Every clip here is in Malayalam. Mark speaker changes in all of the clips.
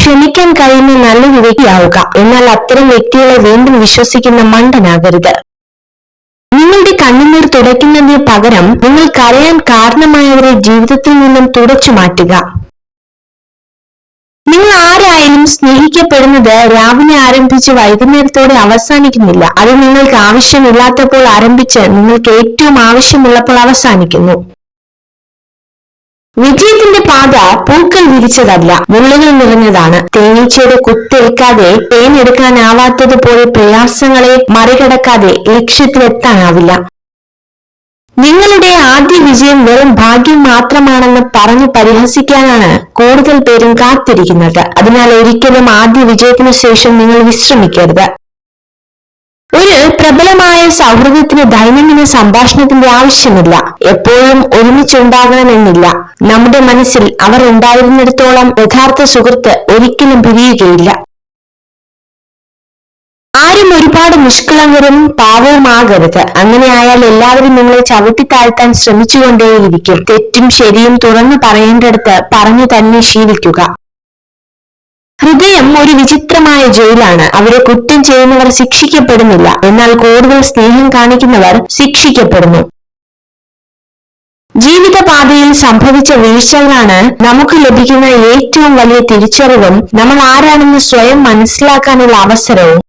Speaker 1: ക്ഷമിക്കാൻ കഴിയുന്ന നല്ലൊരു വ്യക്തിയാവുക. എന്നാൽ അത്തരം വ്യക്തികളെ വീണ്ടും വിശ്വസിക്കുന്ന മണ്ടനാകരുത്. നിങ്ങളുടെ കണ്ണുനീർ തുടയ്ക്കുന്നതിന് പകരം നിങ്ങൾ കരയാൻ കാരണമായവരെ ജീവിതത്തിൽ നിന്നും തുടച്ചു മാറ്റുക. നിങ്ങൾ ആരായാലും സ്നേഹിക്കപ്പെടുന്നത് രാവിലെ ആരംഭിച്ച് വൈകുന്നേരത്തോടെ അവസാനിക്കുന്നില്ല. അത് നിങ്ങൾക്ക് ആവശ്യമില്ലാത്തപ്പോൾ ആരംഭിച്ച് നിങ്ങൾക്ക് ഏറ്റവും ആവശ്യമുള്ളപ്പോൾ അവസാനിക്കുന്നു. വിജയത്തിന്റെ പാത പൂക്കൾ വിരിച്ചതല്ല, മുള്ളുകൾ നിറഞ്ഞതാണ്. തേനീച്ചയുടെ കുത്തേൽക്കാതെ തേനെടുക്കാനാവാത്തതുപോലെ പ്രയാസങ്ങളെ മറികടക്കാതെ ലക്ഷ്യത്തിലെത്താനാവില്ല. നിങ്ങളുടെ ആദ്യ വിജയം വെറും ഭാഗ്യം മാത്രമാണെന്ന് പറഞ്ഞു പരിഹസിക്കാനാണ് കൂടുതൽ പേരും കാത്തിരിക്കുന്നത്. അതിനാൽ ഒരിക്കലും ആദ്യ വിജയത്തിനു ശേഷം നിങ്ങൾ വിശ്രമിക്കരുത്. ഒരു പ്രബലമായ സൗഹൃദത്തിന് ദൈനംദിന സംഭാഷണത്തിന്റെ ആവശ്യമില്ല. എപ്പോഴും ഒരുമിച്ചുണ്ടാകണമെന്നില്ല. നമ്മുടെ മനസ്സിൽ അവർ ഉണ്ടായിരുന്നിടത്തോളം യഥാർത്ഥ സുഹൃത്ത് ഒരിക്കലും പിരിയുകയില്ല. ആരും ഒരുപാട് നിഷ്കളങ്കരും പാവവുമാകരുത്. അങ്ങനെയായാൽ എല്ലാവരും നിങ്ങളെ ചവിട്ടി താഴ്ത്താൻ ശ്രമിച്ചുകൊണ്ടേയിരിക്കും. തെറ്റും ശരിയും തുറന്നു പറയേണ്ടടുത്ത് പറഞ്ഞു തന്നെ ശീലിക്കുക. ഹൃദയം ഒരു വിചിത്രമായ ജയിലാണ്. അവിടെ കുറ്റം ചെയ്യുന്നവർ ശിക്ഷിക്കപ്പെടുന്നില്ല, എന്നാൽ കൂടുതൽ സ്നേഹം കാണിക്കുന്നവർ ശിക്ഷിക്കപ്പെടുന്നു. ജീവിതപാതയിൽ സംഭവിച്ച വീഴ്ചകളാണ് നമുക്ക് ലഭിക്കുന്ന ഏറ്റവും വലിയ തിരിച്ചറിവും നമ്മൾ ആരാണെന്ന് സ്വയം മനസ്സിലാക്കാനുള്ള അവസരവും.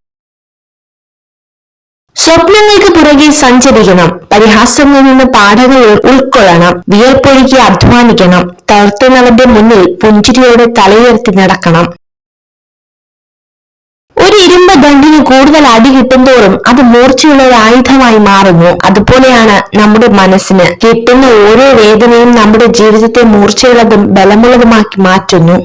Speaker 1: സ്വപ്നങ്ങൾക്ക് പുറകെ സഞ്ചരിക്കണം. പരിഹാസങ്ങളിൽ നിന്ന് പാഠങ്ങൾ ഉൾക്കൊള്ളണം. വിയർപ്പൊഴുക്കി അധ്വാനിക്കണം. തളർത്തുന്നവന്റെ മുന്നിൽ പുഞ്ചിരിയോടെ തലയുയർത്തി നടക്കണം. ഒരു ഇരുമ്പ് ദണ്ഡിന് കൂടുതൽ അടി കിട്ടുന്തോറും അത് മൂർച്ചയുള്ള ഒരു ആയുധമായി മാറുന്നു. അതുപോലെയാണ് നമ്മുടെ മനസ്സിന്. കിട്ടുന്ന ഓരോ വേദനയും നമ്മുടെ ജീവിതത്തെ മൂർച്ചയുള്ളതും ബലമുള്ളതുമാക്കി മാറ്റുന്നു.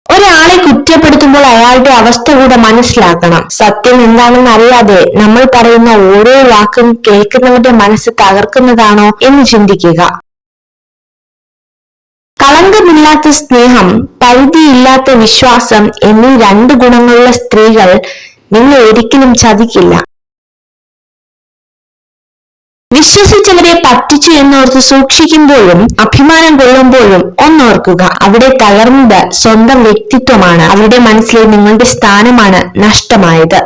Speaker 1: ഒരാളെ കുറ്റപ്പെടുത്തുമ്പോൾ അയാളുടെ അവസ്ഥ കൂടെ മനസ്സിലാക്കണം. സത്യം എന്താണെന്ന് അറിയാതെ നമ്മൾ പറയുന്ന ഓരോ വാക്കും കേൾക്കുന്നവരുടെ മനസ്സ് തകർക്കുന്നതാണോ എന്ന് ചിന്തിക്കുക. കളങ്കമില്ലാത്ത സ്നേഹം, പരിധിയില്ലാത്ത വിശ്വാസം എന്നീ 2 ഗുണങ്ങളുള്ള സ്ത്രീകൾ നിങ്ങൾ ഒരിക്കലും ചതിക്കില്ല. വിശ്വസിച്ചവരെ പറ്റിച്ചു എന്നോർത്ത് സൂക്ഷിക്കുമ്പോഴും അഭിമാനം കൊള്ളുമ്പോഴും ഒന്നോർക്കുക, അവിടെ തകർന്നത് സ്വന്തം വ്യക്തിത്വമാണ്. അവരുടെ മനസ്സിലെ നിങ്ങളുടെ സ്ഥാനമാണ് നഷ്ടമായത്.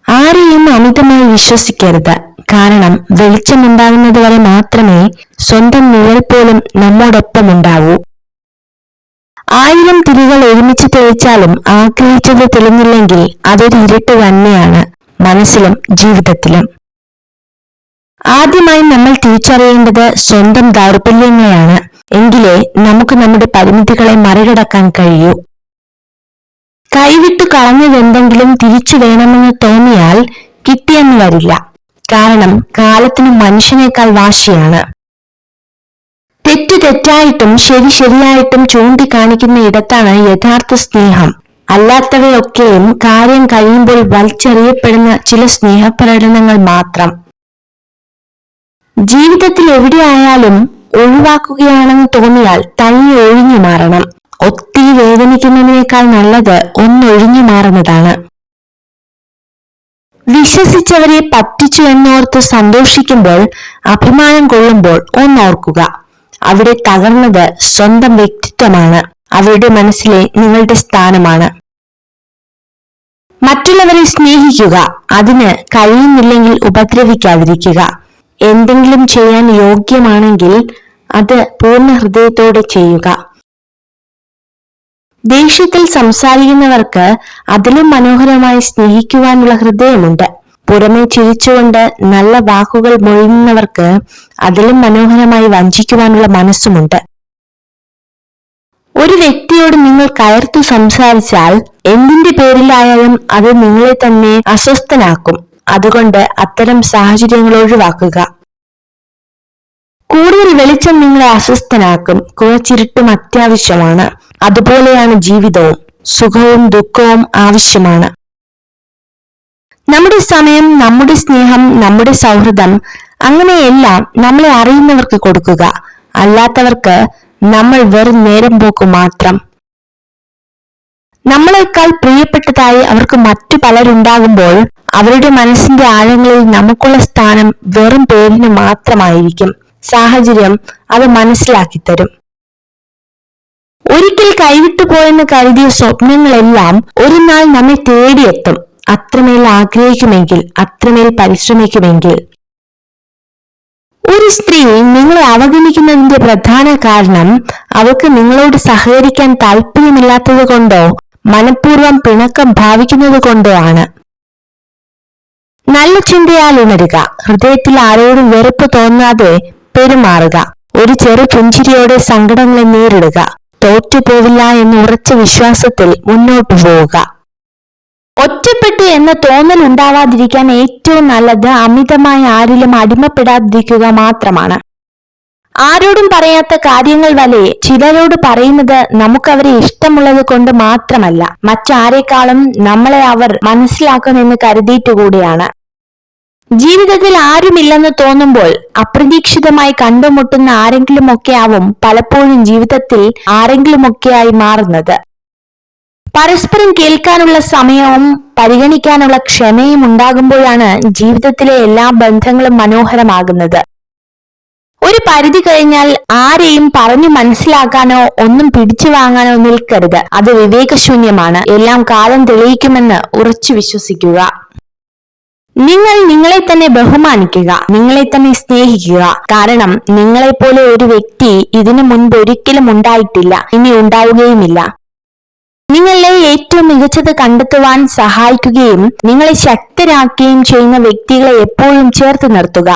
Speaker 1: ആരെയും അമിതമായി വിശ്വസിക്കരുത്. കാരണം വെളിച്ചമുണ്ടാകുന്നത് വരെ മാത്രമേ സ്വന്തം നിഴൽ പോലും നമ്മോടൊപ്പം ഉണ്ടാവൂ. 1000 തിരികൾ ഒരുമിച്ച് തെളിച്ചാലും ആഗ്രഹിച്ചത് തെളിഞ്ഞില്ലെങ്കിൽ അതൊരു ഇരുട്ട് തന്നെയാണ്, മനസ്സിലും ജീവിതത്തിലും. ആദ്യമായി നമ്മൾ തിരിച്ചറിയേണ്ടത് സ്വന്തം ദൗർബല്യങ്ങളെയാണ്. എങ്കിലേ നമുക്ക് നമ്മുടെ പരിമിതികളെ മറികടക്കാൻ കഴിയൂ. കൈവിട്ടു കളഞ്ഞതെന്തെങ്കിലും തിരിച്ചു വേണമെന്ന് തോന്നിയാൽ കിട്ടിയെന്ന് വരില്ല. കാരണം കാലത്തിന് മനുഷ്യനേക്കാൾ വാശിയാണ്. തെറ്റു തെറ്റായിട്ടും ശരി ശരിയായിട്ടും ചൂണ്ടിക്കാണിക്കുന്ന ഇടത്താണ് യഥാർത്ഥ സ്നേഹം. അല്ലാത്തവയൊക്കെയും കാര്യം കഴിയുമ്പോൾ വലിച്ചെറിയപ്പെടുന്ന ചില സ്നേഹപ്രകടനങ്ങൾ മാത്രം. ജീവിതത്തിൽ എവിടെയായാലും ഒഴിവാക്കുകയാണെന്ന് തോന്നിയാൽ തനിയെ ഒഴിഞ്ഞു മാറണം. ഒത്തിരി വേദനിക്കുന്നതിനേക്കാൾ നല്ലത് ഒന്നൊഴിഞ്ഞു മാറുന്നതാണ്. വിശ്വസിച്ചവരെ പറ്റിച്ചു എന്നോർത്ത് സന്തോഷിക്കുമ്പോൾ, അഭിമാനം കൊള്ളുമ്പോൾ ഒന്നോർക്കുക, അവിടെ തകർന്നത് സ്വന്തം വ്യക്തിത്വമാണ്. അവരുടെ മനസ്സിലെ നിങ്ങളുടെ സ്ഥാനമാണ്. മറ്റുള്ളവരെ സ്നേഹിക്കുക. അതിന് കഴിയുന്നില്ലെങ്കിൽ ഉപദ്രവിക്കാതിരിക്കുക. എന്തെങ്കിലും ചെയ്യാൻ യോഗ്യമാണെങ്കിൽ അത് പൂർണ്ണ ഹൃദയത്തോടെ ചെയ്യുക. ദേഷ്യത്തിൽ സംസാരിക്കുന്നവർക്ക് അതിലും മനോഹരമായി സ്നേഹിക്കുവാനുള്ള ഹൃദയമുണ്ട്. പുറമെ ചിരിച്ചുകൊണ്ട് നല്ല വാക്കുകൾ മൊഴിയുന്നവർക്ക് അതിലും മനോഹരമായി വഞ്ചിക്കുവാനുള്ള മനസ്സുമുണ്ട്. ഒരു വ്യക്തിയോട് നിങ്ങൾ കയർത്തു സംസാരിച്ചാൽ എന്തിന്റെ പേരിലായാലും അത് നിങ്ങളെ തന്നെ അസ്വസ്ഥനാക്കും. അതുകൊണ്ട് അത്തരം സാഹചര്യങ്ങൾ ഒഴിവാക്കുക. കൂടുതൽ വെളിച്ചം നിങ്ങളെ അസ്വസ്ഥനാക്കും. കുറച്ചിരുട്ടും അത്യാവശ്യമാണ്. അതുപോലെയാണ് ജീവിതവും. സുഖവും ദുഃഖവും ആവശ്യമാണ്. നമ്മുടെ സമയം, നമ്മുടെ സ്നേഹം, നമ്മുടെ സൗഹൃദം, അങ്ങനെയെല്ലാം നമ്മളെ അറിയുന്നവർക്ക് കൊടുക്കുക. അല്ലാത്തവർക്ക് നമ്മൾ വെറും നേരം പോക്കു മാത്രം. നമ്മളെക്കാൾ പ്രിയപ്പെട്ടതായി അവർക്ക് മറ്റു പലരുണ്ടാകുമ്പോൾ അവരുടെ മനസ്സിന്റെ ആഴങ്ങളിൽ നമുക്കുള്ള സ്ഥാനം വെറും പേരിന് മാത്രമായിരിക്കും. സാഹചര്യം അത് മനസ്സിലാക്കി തരും. ഒരിക്കൽ കൈവിട്ടു പോയെന്ന് കരുതിയ സ്വപ്നങ്ങളെല്ലാം ഒരു നാൾ നമ്മെ തേടിയെത്തും. അത്രമേൽ ആഗ്രഹിക്കുമെങ്കിൽ, അത്രമേൽ പരിശ്രമിക്കുമെങ്കിൽ. ഒരു സ്ത്രീ നിങ്ങളെ അവഗണിക്കുന്നതിന്റെ പ്രധാന കാരണം അവൾക്ക് നിങ്ങളോട് സഹകരിക്കാൻ താല്പര്യമില്ലാത്തത് കൊണ്ടോ മനഃപൂർവ്വം പിണക്കം ഭാവിക്കുന്നത് കൊണ്ടോ ആണ്. നല്ല ചിന്തയാൽ ഉണരുക. ഹൃദയത്തിൽ ആരോടും വെറുപ്പ് തോന്നാതെ പെരുമാറുക. ഒരു ചെറു പുഞ്ചിരിയോടെ സങ്കടങ്ങളെ നേരിടുക. തോറ്റുപോവില്ല എന്ന ഉറച്ച വിശ്വാസത്തിൽ മുന്നോട്ടു പോവുക. ഒറ്റപ്പെട്ടു എന്ന തോന്നൽ ഉണ്ടാവാതിരിക്കാൻ ഏറ്റവും നല്ലത് അമിതമായി ആരിലും അടിമപ്പെടാതിരിക്കുക മാത്രമാണ്. ആരോടും പറയാത്ത കാര്യങ്ങൾ വരെ ചിലരോട് പറയുന്നത് നമുക്കവരെ ഇഷ്ടമുള്ളത് കൊണ്ട് മാത്രമല്ല, മറ്റാരെക്കാളും നമ്മളെ അവർ മനസ്സിലാക്കുമെന്ന് കരുതിയിട്ടുകൂടിയാണ്. ജീവിതത്തിൽ ആരുമില്ലെന്ന് തോന്നുമ്പോൾ അപ്രതീക്ഷിതമായി കണ്ടുമുട്ടുന്ന ആരെങ്കിലുമൊക്കെ ആവും പലപ്പോഴും ജീവിതത്തിൽ ആരെങ്കിലുമൊക്കെയായി മാറുന്നത്. പരസ്പരം കേൾക്കാനുള്ള സമയവും പരിഗണിക്കാനുള്ള ക്ഷമയും ഉണ്ടാകുമ്പോഴാണ് ജീവിതത്തിലെ എല്ലാ ബന്ധങ്ങളും മനോഹരമാകുന്നത്. ഒരു പരിധി കഴിഞ്ഞാൽ ആരെയും പറഞ്ഞു മനസ്സിലാക്കാനോ ഒന്നും പിടിച്ചു വാങ്ങാനോ നിൽക്കരുത്. അത് വിവേകശൂന്യമാണ്. എല്ലാം കാലം തെളിയിക്കുമെന്ന് ഉറച്ചു വിശ്വസിക്കുക. നിങ്ങൾ നിങ്ങളെ തന്നെ ബഹുമാനിക്കുക, നിങ്ങളെ തന്നെ സ്നേഹിക്കുക. കാരണം നിങ്ങളെപ്പോലെ ഒരു വ്യക്തി ഇതിനു മുൻപ് ഒരിക്കലും ഉണ്ടായിട്ടില്ല, ഇനി ഉണ്ടാവുകയുമില്ല. നിങ്ങളെ ഏറ്റവും മികച്ചത് കണ്ടെത്തുവാൻ സഹായിക്കുകയും നിങ്ങളെ ശക്തരാക്കുകയും ചെയ്യുന്ന വ്യക്തികളെ എപ്പോഴും ചേർത്ത് നിർത്തുക.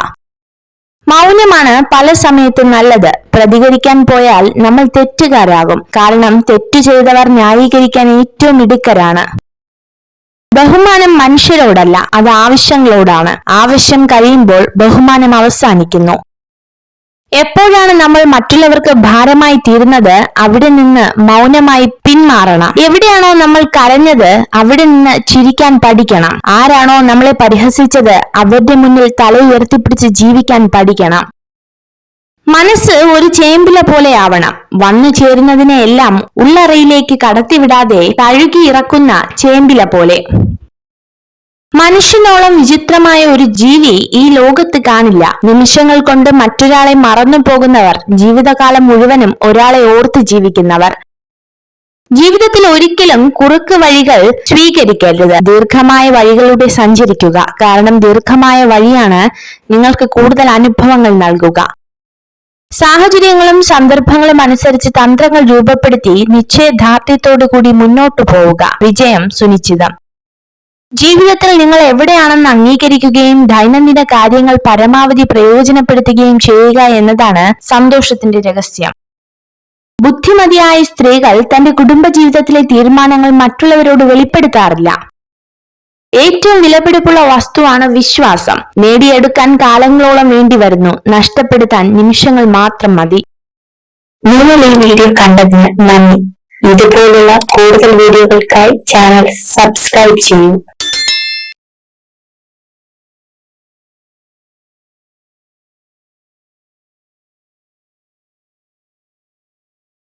Speaker 1: മൗനമാണ് പല സമയത്തും നല്ലത്. പ്രതികരിക്കാൻ പോയാൽ നമ്മൾ തെറ്റുകാരാകും. കാരണം തെറ്റ് ചെയ്തവർ ന്യായീകരിക്കാൻ ഏറ്റവും മിടുക്കരാണ്. ബഹുമാനം മനുഷ്യരോടല്ല, അത് ആവശ്യങ്ങളോടാണ്. ആവശ്യം കഴിയുമ്പോൾ ബഹുമാനം അവസാനിക്കുന്നു. എപ്പോഴാണ് നമ്മൾ മറ്റുള്ളവർക്ക് ഭാരമായി തീരുന്നത് അവിടെ നിന്ന് മൗനമായി പിന്മാറണം. എവിടെയാണോ നമ്മൾ കരഞ്ഞത് അവിടെ നിന്ന് ചിരിക്കാൻ പഠിക്കണം. ആരാണോ നമ്മളെ പരിഹസിച്ചത് അവരുടെ മുന്നിൽ തല ഉയർത്തിപ്പിടിച്ച് ജീവിക്കാൻ പഠിക്കണം. മനസ്സ് ഒരു ചേമ്പില പോലെ ആവണം. വന്നു ചേരുന്നതിനെ എല്ലാം ഉള്ളറയിലേക്ക് കടത്തിവിടാതെ തഴുകി ഇറക്കുന്ന ചേമ്പില പോലെ. മനുഷ്യനോളം വിചിത്രമായ ഒരു ജീവി ഈ ലോകത്ത് കാണില്ല. നിമിഷങ്ങൾ കൊണ്ട് മറ്റൊരാളെ മറന്നു പോകുന്നവർ, ജീവിതകാലം മുഴുവനും ഒരാളെ ഓർത്ത് ജീവിക്കുന്നവർ. ജീവിതത്തിൽ ഒരിക്കലും കുറുക്ക് വഴികൾ സ്വീകരിക്കരുത്. ദീർഘമായ വഴികളിലൂടെ സഞ്ചരിക്കുക. കാരണം ദീർഘമായ വഴിയാണ് നിങ്ങൾക്ക് കൂടുതൽ അനുഭവങ്ങൾ നൽകുക. സാഹചര്യങ്ങളും സന്ദർഭങ്ങളും അനുസരിച്ച് തന്ത്രങ്ങൾ രൂപപ്പെടുത്തി നിശ്ചയദാർഢ്യത്തോടു കൂടി മുന്നോട്ടു പോവുക. വിജയം സുനിശ്ചിതം. ജീവിതത്തിൽ നിങ്ങൾ എവിടെയാണെന്ന് അംഗീകരിക്കുകയും ദൈനംദിന കാര്യങ്ങൾ പരമാവധി പ്രയോജനപ്പെടുത്തുകയും ചെയ്യുക എന്നതാണ് സന്തോഷത്തിന്റെ രഹസ്യം. ബുദ്ധിമതിയായ സ്ത്രീകൾ തന്റെ കുടുംബജീവിതത്തിലെ തീരുമാനങ്ങൾ മറ്റുള്ളവരോട് വെളിപ്പെടുത്താറില്ല. ഏറ്റവും വിലപിടിപ്പുള്ള വസ്തുവാണ് വിശ്വാസം. നേടിയെടുക്കാൻ കാലങ്ങളോളം വേണ്ടി വരുന്നു, നഷ്ടപ്പെടുത്താൻ നിമിഷങ്ങൾ മാത്രം മതി.
Speaker 2: നിങ്ങൾ ഈ വീഡിയോ കണ്ടതിന് നന്ദി. ഇതുപോലുള്ള കൂടുതൽ വീഡിയോകൾക്കായി ചാനൽ സബ്സ്ക്രൈബ് ചെയ്യൂ.